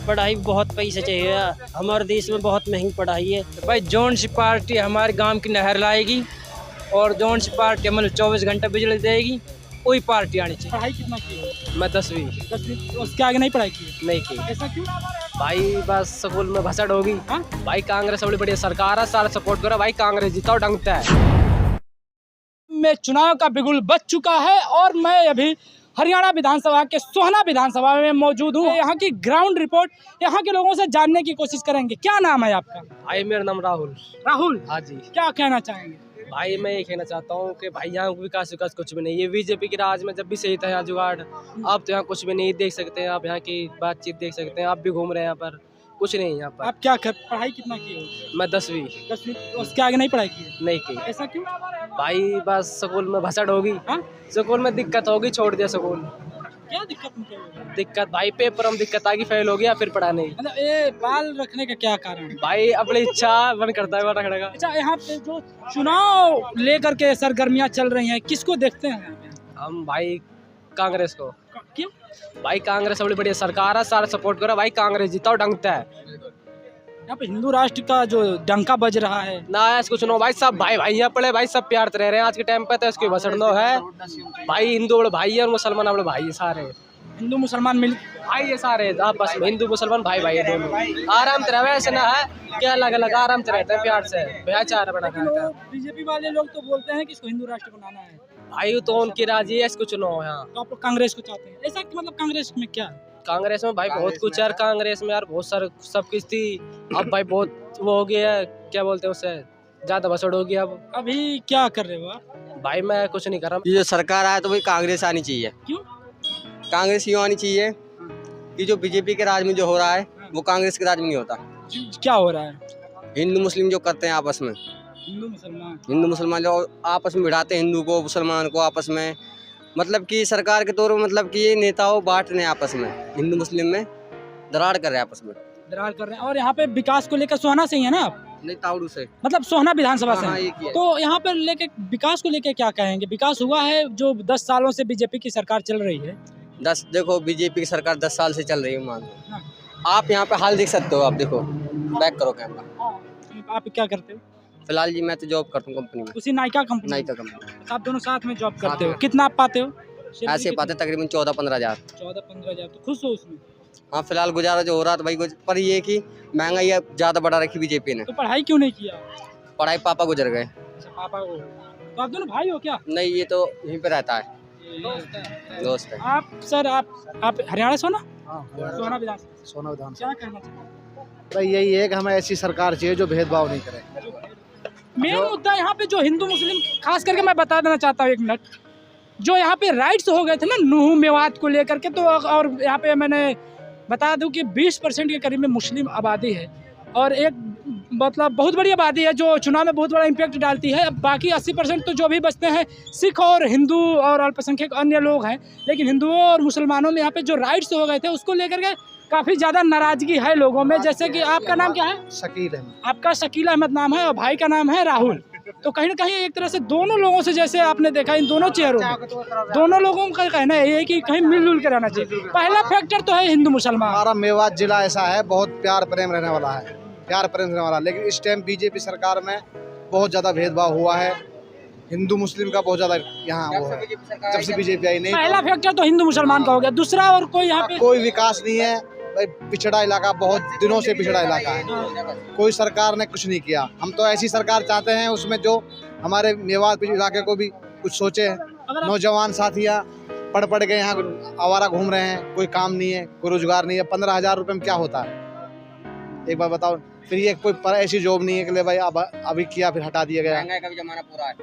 पढ़ाई बहुत पैसे चाहिए, हमारे देश में बहुत महंगी पढ़ाई है। भाई जौन सी पार्टी हमारे गांव की नहर लाएगी और जौन सी पार्टी मतलब 24 घंटा बिजली देगी वही पार्टी आनी चाहिए। पढ़ाई कितना की है? मैं 10वीं 10वीं, उसके आगे नहीं पढ़ाई की है? नहीं की ऐसा क्यों? भाई, बस स्कूल में भसड़ होगी। हाँ? भाई कांग्रेस बड़ी बढ़िया सरकार है, सारा सपोर्ट करो भाई, कांग्रेस जीता ढंगता है। में चुनाव का बिगुल बज चुका है और मैं अभी हरियाणा विधानसभा के सोहना विधानसभा में मौजूद हूँ। यहाँ की ग्राउंड रिपोर्ट यहाँ के लोगों से जानने की कोशिश करेंगे। क्या नाम है आपका? भाई मेरा नाम राहुल। राहुल, हाँ जी। क्या कहना चाहेंगे? भाई मैं ये कहना चाहता हूँ कि भाई यहाँ विकास कुछ भी नहीं, ये बीजेपी के राज में जब भी सही था यहाँ जुगाड़, अब तो यहाँ कुछ भी नहीं देख सकते हैं आप, यहाँ की बातचीत देख सकते हैं, आप भी घूम रहे हैं यहाँ पर, कुछ नहीं यहाँ पर। आप क्या कर, पढ़ाई कितना की हो? मैं 10वीं 10वीं, उसके आगे नहीं पढ़ाई की है? नहीं की। ऐसा क्यों? भाई बस स्कूल में भसड़ होगी। हाँ? स्कूल में दिक्कत होगी, छोड़ दिया स्कूल। क्या दिक्कत मुझे होगी? दिक्कत भाई पेपर में दिक्कत आ गई, फेल हो गया, फिर पढ़ा नहीं। मतलब ये बाल रखने का क्या कारण है? भाई अपनी इच्छा मन करता है बाल रखने का। अच्छा, यहाँ पे जो चुनाव लेकर के सरगर्मियाँ चल रही हैं, किसको देखते हैं? हम भाई कांग्रेस को। क्यों? भाई कांग्रेस बड़ी बढ़िया सरकार है, सारा सपोर्ट करो भाई, कांग्रेस जीता ढंगता है। यहाँ पे हिंदू राष्ट्र का जो डंका बज रहा है, ना ऐसा कुछ नो भाई, सब भाई भाई यहाँ पड़े भाई, सब प्यार रह रहे हैं आज के टाइम पे, तो इसको भसड़नो है भाई। हिंदू बड़े भाई है और मुसलमान बड़े भाई है, सारे हिंदू मुसलमान मिल भाई ये सारे आपस में हिंदू मुसलमान भाई भाई है दोनों। आराम से रहे, ऐसे ना है कि अलग अलग, आराम से रहते हैं प्यार से, भाईचारा बना रहता है। बीजेपी वाले लोग तो बोलते हैं कि इसको हिंदू राष्ट्र बनाना है। भाई तो उनकी राजी है, ऐसा कुछ नो यहाँ। तो आप लोग कांग्रेस को चाहते हैं? ऐसा मतलब कांग्रेस में क्या है? कांग्रेस में भाई बहुत कुछ है यार, कांग्रेस में यार बहुत सारे सब कुछ थी, अब भाई बहुत वो हो गया है, क्या बोलते हैं उसे, ज्यादा भसड़ हो गया। अब अभी क्या कर रहे हो आप? भाई मैं कुछ नहीं कर रहा। ये जो सरकार आए तो भाई कांग्रेस आनी चाहिए। क्यों? कांग्रेस क्यों आनी चाहिए कि जो बीजेपी के राज में जो हो रहा है वो कांग्रेस के राज में नहीं होता। क्या हो रहा है? हिंदू मुस्लिम जो करते हैं आपस में, हिंदू मुसलमान जो आपस में भिड़ाते हैं, हिंदू को मुसलमान को आपस में, मतलब कि सरकार के तौर पर मतलब कि ये नेताओं बांट रहे हैं आपस में, हिंदू मुस्लिम में दरार कर रहे हैं आपस में, दरार कर रहे हैं। और यहाँ पे विकास को लेकर सोहना से ही है ना आप? नहीं ताउड़ू से, मतलब सोहना विधानसभा से हाँ, हैं। एक ही है। तो यहाँ पर लेके विकास को लेके क्या कहेंगे? विकास हुआ है जो 10 सालों से बीजेपी की सरकार चल रही है? देखो बीजेपी की सरकार 10 साल से चल रही है, मान लो। हाँ। आप यहाँ पे हाल देख सकते हो, आप देखो, बैक करो कैमरा। आप क्या करते हो? फिलहाल जी मैं तो जॉब करता हूँ कंपनी में, उसी नायका कंपनी? नायका कंपनी। आप दोनों साथ में जॉब करते हो? में। कितना आप पाते हो? ऐसे पाते तकरीबन 14-15 हज़ार। 14-15 हजार। तो खुश हो उसमें? हाँ फिलहाल गुजारा जो हो रहा था भाई, पर ये कि महंगाई अब ज़्यादा बढ़ा रखी बीजेपी ने। तो पढ़ाई क्यों नहीं किया? पढ़ाई पापा गुजर गए। अच्छा, पापा को। तो आप दोनों भाई हो क्या? नहीं, ये तो यहीं पे रहता है, दोस्त है। आप सर, आप हरियाणा से हो ना? सोहना विधानसभा। सोना विधान क्या कहना चाहते भाई यही है कि हमें ऐसी सरकार चाहिए जो भेदभाव नहीं करे। हैं? मेन मुद्दा यहाँ पे जो हिंदू मुस्लिम, खास करके मैं बता देना चाहता हूँ, 1 मिनट, जो यहाँ पे राइट्स हो गए थे ना नूह मेवात को लेकर के, तो और यहाँ पे मैंने बता दूं कि 20% के करीब में मुस्लिम आबादी है और एक मतलब बहुत बड़ी आबादी है जो चुनाव में बहुत बड़ा इम्पैक्ट डालती है। बाकी 80% तो जो भी बचते हैं सिख और हिंदू और अल्पसंख्यक अन्य लोग हैं, लेकिन हिंदुओं और मुसलमानों में यहाँ पे जो राइट्स हो गए थे उसको लेकर के काफ़ी ज़्यादा नाराज़गी है लोगों में। जैसे कि आपका नाम क्या है? शकील अहमद। आपका शकील अहमद नाम है और भाई का नाम है राहुल। तो कहीं ना कहीं एक तरह से दोनों लोगों से, जैसे आपने देखा इन दोनों चेहरों में, दोनों लोगों का कहना है ये कि कहीं मिलजुल के रहना चाहिए। पहला फैक्टर तो है हिंदू मुसलमान। हमारा मेवात जिला ऐसा है, बहुत प्यार प्रेम रहने वाला है, प्यार प्रेम रहने वाला, लेकिन इस टाइम बीजेपी सरकार में बहुत ज़्यादा भेदभाव हुआ है, हिंदू मुस्लिम का बहुत ज़्यादा यहाँ वो है। जब से बीजेपी आई नहीं, पहला फैक्टर तो हिंदू मुसलमान का हो गया। दूसरा और कोई यहाँ पे कोई विकास नहीं है भाई, पिछड़ा इलाका, बहुत दिनों से पिछड़ा इलाका है, कोई सरकार ने कुछ नहीं किया। हम तो ऐसी सरकार चाहते हैं उसमें जो हमारे मेवात इलाके को भी कुछ सोचे। नौजवान साथियाँ पढ़ के यहाँ आवारा घूम रहे हैं, कोई काम नहीं है, कोई रोजगार नहीं है। 15,000 रुपये में क्या होता है एक बार बताओ। फिर ये कोई ऐसी जॉब नहीं है कि ले भाई अब अभी किया फिर हटा दिया गया। महंगाई का भी जमाना पूरा है,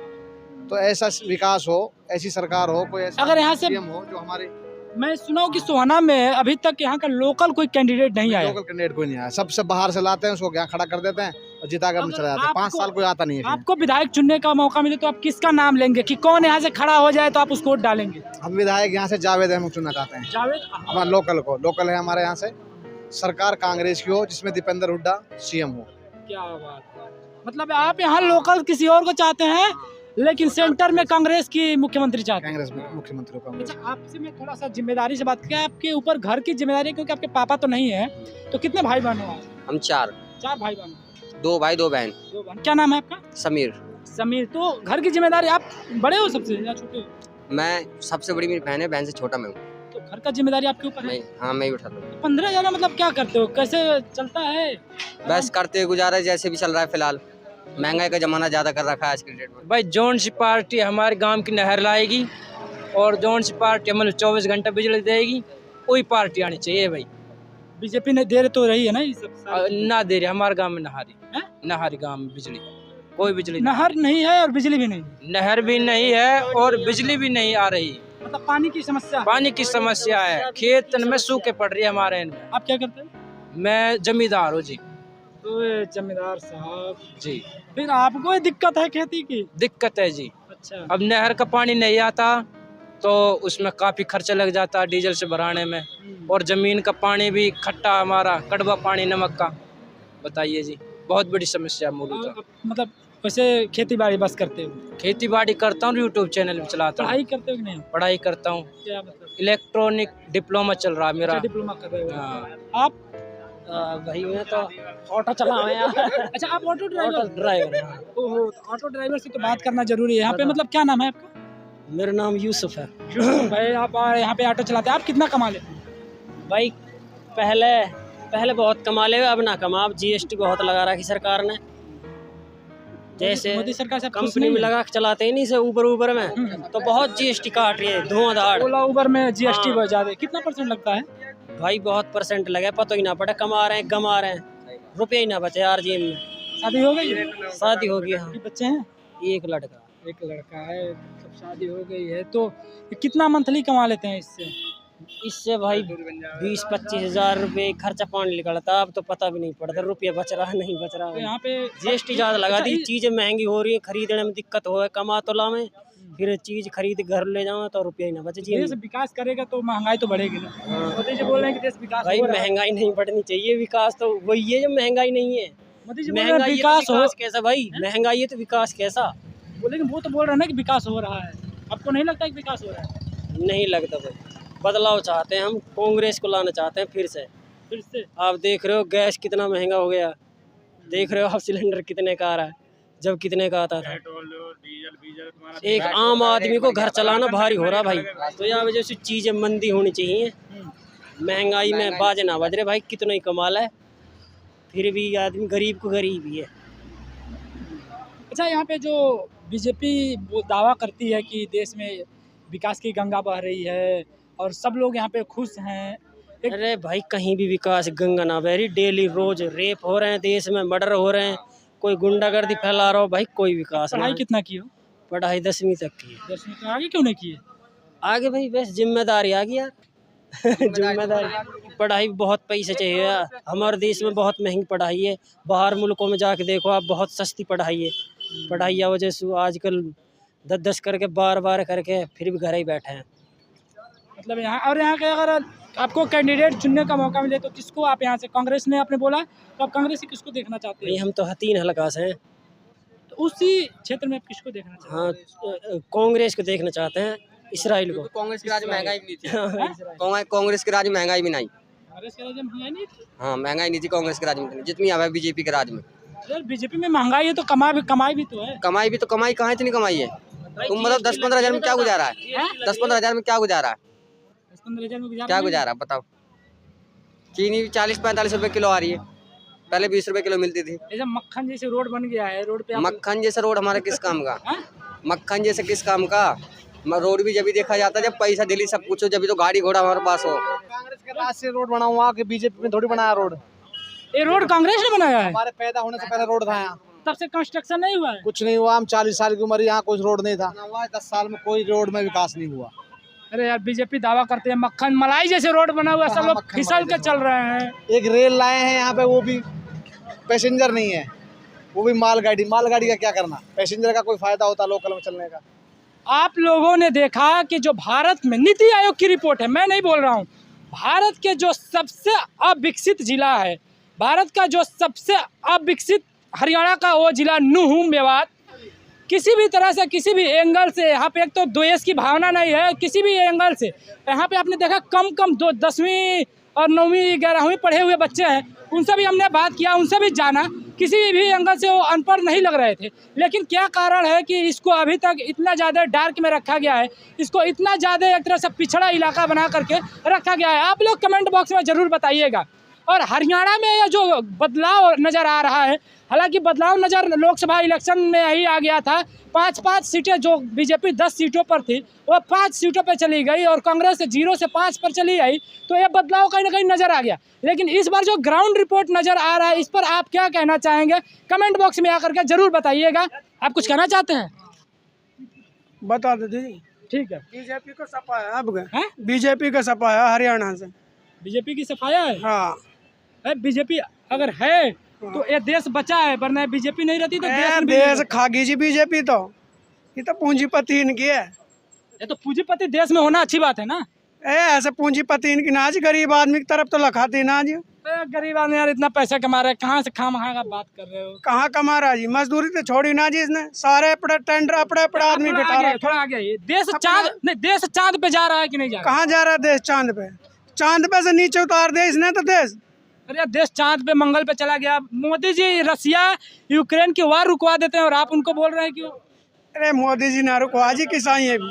तो ऐसा विकास हो, ऐसी सरकार हो, कोई ऐसा अगर यहाँ से CM हो जो हमारे। मैं सुना हूँ कि सोहना में अभी तक यहाँ का लोकल कोई कैंडिडेट नहीं आया। लोकल कैंडिडेट कोई नहीं आया, सबसे बाहर से लाते हैं, उसको यहाँ खड़ा कर देते हैं और जिता कर चले जाते हैं। 5 साल कोई आता नहीं है। आपको विधायक चुनने का मौका मिले तो आप किसका नाम लेंगे कि कौन यहाँ से खड़ा हो जाए तो आप उसको वोट डालेंगे? हम विधायक यहाँ से जावेद अहमद चुनना चाहते हैं, जावेद हमारे लोकल है हमारे यहाँ से। सरकार कांग्रेस की हो जिसमें दीपेंद्र हुड्डा CM हो। क्या बात है। मतलब आप यहाँ लोकल किसी और को चाहते हैं लेकिन सेंटर में कांग्रेस की मुख्यमंत्री चाहते हैं। कांग्रेस में मुख्यमंत्री कांग्रेस। अच्छा, आपसे मैं थोड़ा सा जिम्मेदारी से बात किया, आपके ऊपर घर की जिम्मेदारी है, क्योंकि आपके पापा तो नहीं है, तो कितने भाई बहन हो आप? हम चार 4 भाई बहन हो। 2 भाई 2 बहन। 2 बहन। क्या नाम है आपका? समीर। समीर। तो घर की जिम्मेदारी, आप बड़े हो सबसे या छोटे हो? मैं सबसे बड़ी मेरी बहन है, बहन से छोटा मैं हूँ। तो घर का जिम्मेदारी आपके ऊपर है। हाँ मैं ही उठाता हूँ। 15,000 मतलब क्या करते हो, कैसे चलता है? बस करते हुए गुजारा जैसे भी चल रहा है फिलहाल। महंगाई का जमाना ज्यादा कर रखा है आज के डेट में। भाई जौन सी पार्टी हमारे गांव की नहर लाएगी और जौन सी पार्टी हमें 24 घंटा बिजली देगी, वही पार्टी आनी चाहिए भाई। बीजेपी ने दे तो रही है ना ये सब ना दे रही हमारे गांव में नहारी गांव में बिजली, कोई बिजली नहीं। नहर नहीं है और बिजली भी नहीं, नहर भी नहीं है और बिजली भी नहीं आ रही। मतलब पानी की समस्या। पानी की समस्या है, खेत में सूखे पड़ रही है हमारे इनमें। आप क्या करते हैं? मैं जमींदार हूँ जी। तो जमींदार साहब जी फिर आपको ये दिक्कत है खेती की? दिक्कत है जी। अच्छा। अब नहर का पानी नहीं आता तो उसमें काफी खर्चा लग जाता है डीजल से भराने में, और जमीन का पानी भी खट्टा, हमारा कड़वा पानी नमक का। बताइए जी, बहुत बड़ी समस्या मूलतः। मतलब वैसे खेती बाड़ी बस करते हो? खेती बाड़ी करता हूँ, यूट्यूब चैनल भी चलाता हूँ। पढ़ाई करते हो कि नहीं? पढ़ाई करता हूँ, क्या मतलब? इलेक्ट्रॉनिक डिप्लोमा चल रहा है मेरा। डिप्लोमा कर रहे हो? हाँ। आप? भाई मैं तो ऑटो चला हुआ यार। अच्छा, आप ऑटो ड्राइवर? ड्राइवर। ओहो, तो ऑटो ड्राइवर से तो बात करना जरूरी है यहाँ पे। मतलब क्या नाम है आपका? मेरा नाम यूसुफ है। भाई आप यहाँ पे ऑटो चलाते हैं, आप कितना कमा लेते हैं? भाई पहले बहुत कमा ले, अब ना कमा। अब जीएसटी बहुत लगा रखी सरकार ने, जैसे मोदी सरकार से कंपनी में लगा के चलाते ही नहीं से ऊबर में, तो बहुत जीएसटी काट रही है धुआंधार। ओला उबर में जीएसटी हाँ। बहुत ज्यादा, कितना % लगता है? भाई बहुत % लगे, पता ही ना पड़े। कमा रहे हैं गमा रहे हैं, रुपये ही ना बचे यार जेब में। शादी हो गई है? शादी हो गई। हाँ, कि बच्चे हैं? एक लड़का। एक लड़का है, सब शादी हो गई है। तो कितना मंथली कमा लेते हैं इससे? इससे भाई 20-25 हज़ार रुपये खर्चा पानी निकलता। अब तो पता भी नहीं पड़ता रुपये बच रहा है नहीं बच रहा तो है। यहाँ पे जीएसटी ज़्यादा लगा दी, चीज़ें महंगी हो रही है, खरीदने में दिक्कत हो है। कमा तो ला में, फिर चीज़ खरीद घर ले जाओ तो रुपये ही ना बचे देश जी। विकास करेगा तो महंगाई तो बढ़ेगी ना। मोदी जी बोल रहे हैं कि देश विकास भाई हो रहा है। महंगाई नहीं बढ़नी चाहिए, विकास तो वही है जो महंगाई नहीं है। मोदी जी बोल रहे हैं महंगाई है तो विकास हो, विकास कैसा भाई? महंगाई है तो विकास कैसा? लेकिन वो तो बोल रहे हैं ना कि विकास हो रहा है। आपको नहीं लगता कि विकास हो रहा है? नहीं लगता भाई। बदलाव चाहते हैं हम, कांग्रेस को लाना चाहते हैं फिर से। फिर से आप देख रहे हो गैस कितना महंगा हो गया, देख रहे हो आप सिलेंडर कितने का आ रहा है, जब कितने का आता था। एक आम आदमी को घर चलाना भारी हो रहा भाई। तो यह वजह से चीज़ें मंदी होनी चाहिए, महंगाई में बाजे ना बज रहे भाई। कितना ही कमाल है, फिर भी आदमी गरीब को गरीब ही है। अच्छा, यहाँ पे जो बीजेपी वो दावा करती है कि देश में विकास की गंगा बह रही है और सब लोग यहाँ पे खुश हैं। अरे भाई कहीं भी विकास गंगा ना बह रही। डेली रोज रेप हो रहे हैं देश में, मर्डर हो रहे हैं, कोई गुंडागर्दी फैला रहा हो भाई, कोई विकास पढ़ाई नहीं। कितना की हो? पढ़ाई 10वीं तक की है। 10वीं तो आगे क्यों नहीं की है? आगे भाई बस जिम्मेदारी आ गई यार। जिम्मेदारी। पढ़ाई बहुत पैसे चाहिए यार, हमारे देश में बहुत महंगी पढ़ाई है। बाहर मुल्कों में जाके देखो आप, बहुत सस्ती पढ़ाई है। पढ़ाई की वजह से आजकल 10-10 करके 12-12 करके फिर भी घर ही बैठे हैं। मतलब यहाँ के अगर आपको कैंडिडेट चुनने का मौका मिले तो किसको आप यहाँ से, कांग्रेस ने आपने बोला, तो आप कांग्रेस से किसको देखना चाहते भाई हैं? हम तो 3 हलका से हैं, तो उसी क्षेत्र में आप किसको देखना चाहते हैं? हाँ कांग्रेस को देखना चाहते हैं, इसराइल को। कांग्रेस के राज में महंगाई भी नहीं थी। हाँ, कांग्रेस के राज में महंगाई भी नहीं। कांग्रेस के राज्य में महंगाई नहीं थी? हाँ महंगाई नहीं थी कांग्रेस के राज में जितनी अब है बीजेपी के राज में। यार बीजेपी में महंगाई है तो कमाई भी तो है। कमाई भी तो कमाई कहाँ इतनी कमाई है? तुम मतलब 10-15 हज़ार में क्या गुजारा है? 10-15 हज़ार में क्या गुजारा है? 10-15 हज़ार में क्या गुजारा है बताओ? चीनी 40-45 रुपए किलो आ रही है, पहले 20 रुपए किलो मिलती थी। जैसे मक्खन जैसे रोड बन गया है, रोड पे आप- मक्खन जैसा रोड हमारा किस काम का? हाँ? मक्खन जैसे किस काम का? रोड भी जब भी देखा जाता है जब पैसा दिल्ली सब कुछ हो, जब भी तो गाड़ी घोड़ा हमारे पास हो। कांग्रेस के राज से रोड बना हुआ कि बीजेपी में थोड़ी बनाया रोड? ये रोड कांग्रेस ने बनाया है? हमारे पैदा होने से पहले रोड था यहाँ, तब से कंस्ट्रक्शन नहीं हुआ है? कुछ नहीं हुआ। हम 40 साल की उम्र, यहाँ कोई रोड नहीं था। 10 साल में कोई रोड में विकास नहीं हुआ। अरे यार बीजेपी दावा करते हैं मक्खन मलाई जैसे रोड बना हुआ है, सब लोग मक्खन फिसल मलाई के चल रहे हैं। एक रेल लाए हैं यहाँ पे, वो भी पैसेंजर नहीं है, वो भी मालगाड़ी। मालगाड़ी का क्या करना? पैसेंजर का कोई फायदा होता लोकल में चलने का? आप लोगों ने देखा कि जो भारत में नीति आयोग की रिपोर्ट है, मैं नहीं बोल रहा हूँ, भारत के जो सबसे अविकसित जिला है, भारत का जो सबसे अविकसित हरियाणा का वो जिला नूहू मेवात, किसी भी तरह से, किसी भी एंगल से यहाँ पे एक तो द्वेष की भावना नहीं है, किसी भी एंगल से। यहाँ पे आपने देखा कम 10वीं और 9वीं 11वीं पढ़े हुए बच्चे हैं, उनसे भी हमने बात किया, उनसे भी जाना, किसी भी एंगल से वो अनपढ़ नहीं लग रहे थे। लेकिन क्या कारण है कि इसको अभी तक इतना ज़्यादा डार्क में रखा गया है, इसको इतना ज़्यादा एक तरह से पिछड़ा इलाका बना करके रखा गया है? आप लोग कमेंट बॉक्स में ज़रूर बताइएगा। और हरियाणा में ये जो बदलाव नज़र आ रहा है, हालांकि बदलाव नज़र लोकसभा इलेक्शन में ही आ गया था। 5-5 सीटें जो बीजेपी 10 सीटों पर थी, वो 5 सीटों पर चली गई और कांग्रेस 0 से 5 पर चली आई, तो ये बदलाव कहीं ना कहीं नज़र आ गया। लेकिन इस बार जो ग्राउंड रिपोर्ट नज़र आ रहा है, इस पर आप क्या कहना चाहेंगे? कमेंट बॉक्स में आकर के ज़रूर बताइएगा। आप कुछ कहना चाहते हैं? बता दो दीदी। ठीक है। बीजेपी को सफाया अब हैं? बीजेपी का सफाया हरियाणा से। बीजेपी की सफाया है? हाँ, बीजेपी अगर है तो ये देश बचा है, वरना बीजेपी नहीं रहती तो देश खागी जी बीजेपी तो। ये तो पूंजीपति इनकी है। ये तो पूंजीपति देश में होना अच्छी बात है ना। ऐसे पूंजीपति इनकी नाज, गरीब आदमी की तरफ तो लखाती नाज। गरीब आदमी यार इतना पैसा कमा रहे हैं, कहाँ से खामखा का बात कर रहे हो? कहाँ कमा रहा जी? मजदूरी तो छोड़ी ना जी इसने। सारे अपने टेंडर अपने आदमी बिठा रहा है। थोड़ा आगे आइए। देश चांद नहीं, देश चांद पे जा रहा है कि नहीं जा रहा? कहाँ जा रहा है देश चांद पे? चांद पे से नीचे उतार दे इसने तो देश। अरे देश चांद पे, मंगल पे चला गया। मोदी जी रसिया यूक्रेन की वार रुकवा देते हैं और आप उनको बोल रहे हैं क्यों? अरे मोदी जी ना रुको, आज ही किसान ये भी